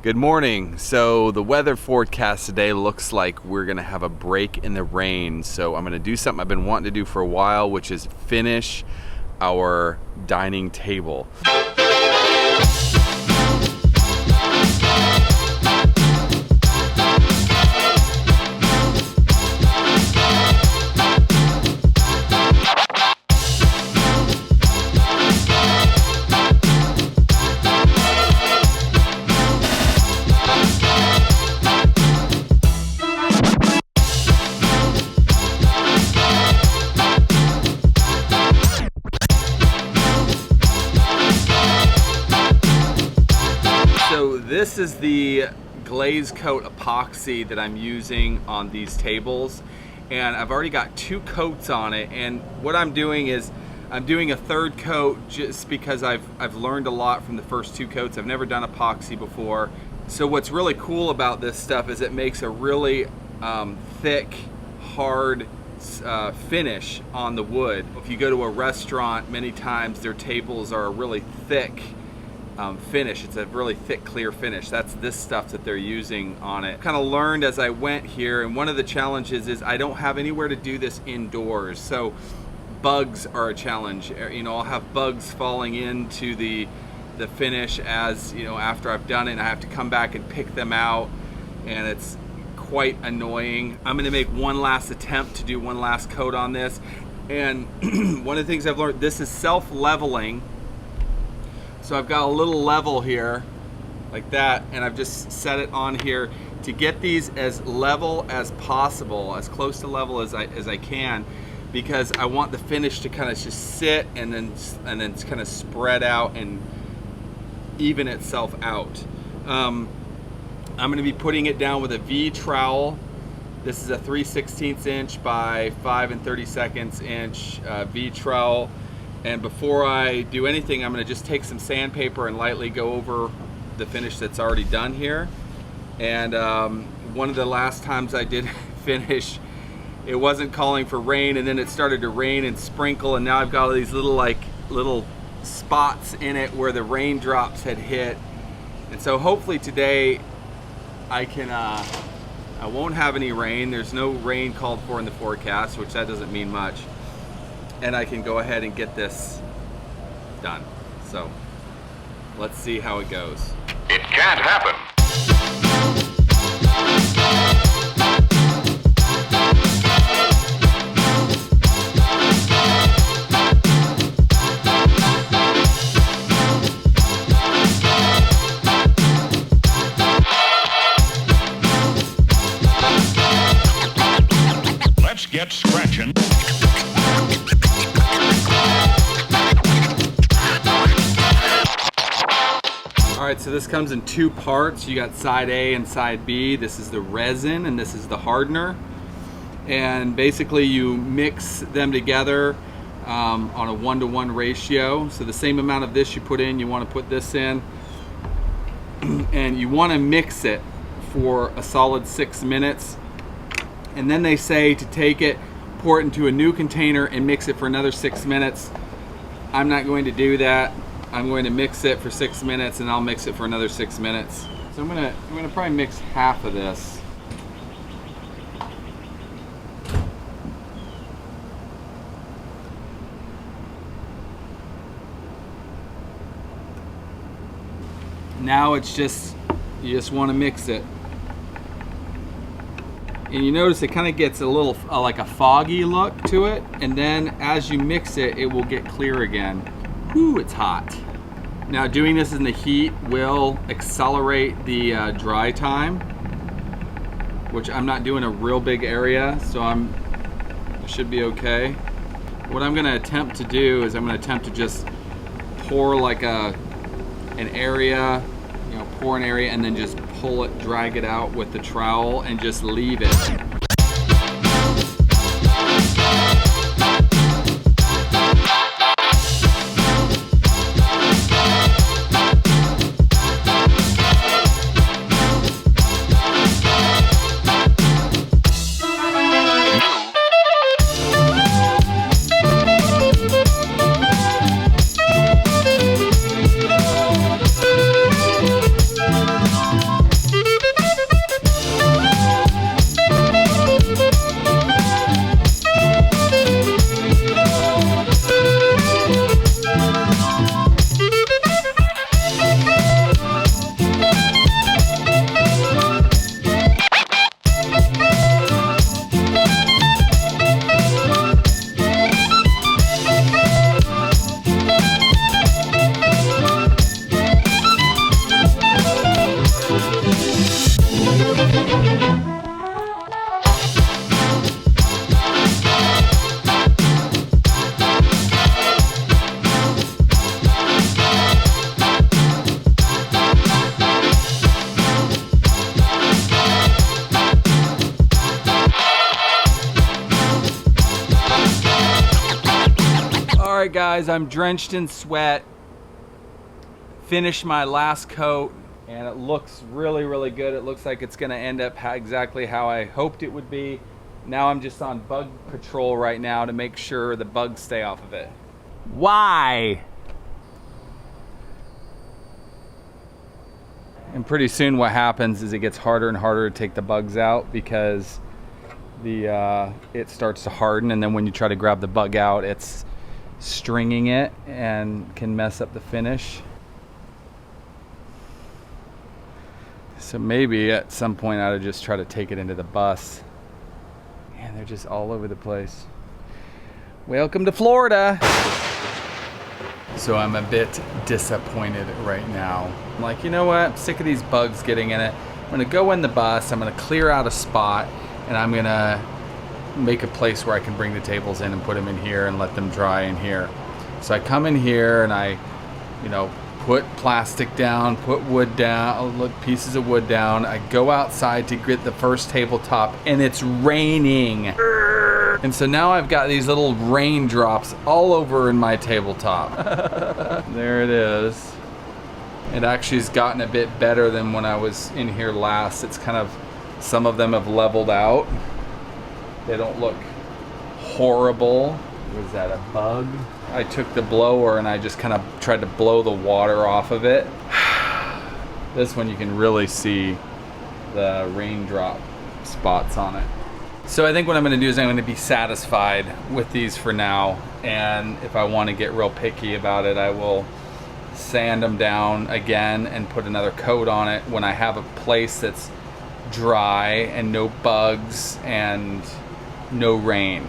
Good morning. So the weather forecast today looks like we're gonna have a break in the rain. So I'm gonna do something I've been wanting to do for a while, which is finish our dining table. So this is the glaze coat epoxy that I'm using on these tables, and I've already got 2 coats on it. And what I'm doing is I'm doing a 3rd coat just because I've learned a lot from the first 2 coats. I've never done epoxy before. So what's really cool about this stuff is it makes a really thick, hard finish on the wood. If you go to a restaurant, many times their tables are a really thick finish. It's a really thick, clear finish. That's this stuff that they're using on it. Kind of learned as I went here, and one of the challenges is I don't have anywhere to do this indoors. So bugs are a challenge. You know, I'll have bugs falling into the finish as, you know, after I've done it, and I have to come back and pick them out, and it's quite annoying. I'm gonna make one last attempt to do one last coat on this. And one of the things I've learned, this is self-leveling. So I've got a little level here like that, and I've just set it on here to get these as level as possible, as close to level as I can, because I want the finish to kind of just sit and then kind of spread out and even itself out. I'm going to be putting it down with a V trowel. This is a 3/16 inch by 5 32 inch V trowel. And before I do anything, I'm going to just take some sandpaper and lightly go over the finish that's already done here. And one of the last times I did finish, it wasn't calling for rain, and then it started to rain and sprinkle, and now I've got all these little spots in it where the raindrops had hit. And so hopefully today I won't have any rain. There's no rain called for in the forecast, which that doesn't mean much. And I can go ahead and get this done. So let's see how it goes. It can't happen. Let's get scratching. Alright, so this comes in 2 parts. You got side A and side B. This is the resin and this is the hardener. And basically you mix them together on a 1-to-1 ratio. So the same amount of this you put in, you want to put this in. And you want to mix it for a solid 6 minutes. And then they say to take it, pour it into a new container and mix it for another 6 minutes. I'm not going to do that. I'm going to mix it for 6 minutes, and I'll mix it for another 6 minutes. So I'm gonna probably mix half of this. Now it's just, you just want to mix it. And you notice it kind of gets a little like a foggy look to it, and then as you mix it, it will get clear again. Whew, it's hot. Now doing this in the heat will accelerate the dry time, which I'm not doing a real big area, so I should be okay. What I'm gonna attempt to do is I'm gonna attempt to just pour like an area, you know, pour an area and then just pull it, drag it out with the trowel and just leave it. guys, I'm drenched in sweat. Finished my last coat and it looks really, really good. It looks like it's gonna end up exactly how I hoped it would be. Now I'm just on bug patrol right now to make sure the bugs stay off of it. Why? And pretty soon what happens is it gets harder and harder to take the bugs out because it starts to harden, and then when you try to grab the bug out, it's stringing it and can mess up the finish. So maybe at some point I ought to just try to take it into the bus. Man, they're just all over the place. Welcome to Florida. So I'm a bit disappointed right now. I'm like, you know what? I'm sick of these bugs getting in it. I'm gonna go in the bus, I'm gonna clear out a spot, and I'm gonna make a place where I can bring the tables in and put them in here and let them dry in here. So I come in here and I, put plastic down, put wood down, pieces of wood down. I go outside to get the first tabletop and it's raining. And so now I've got these little raindrops all over in my tabletop. There it is. It actually has gotten a bit better than when I was in here last. It's kind of, some of them have leveled out. They don't look horrible. Was that a bug? I took the blower and I just kind of tried to blow the water off of it. This one you can really see the raindrop spots on it. So I think what I'm going to do is I'm going to be satisfied with these for now, and if I want to get real picky about it, I will sand them down again and put another coat on it when I have a place that's dry and no bugs and no rain.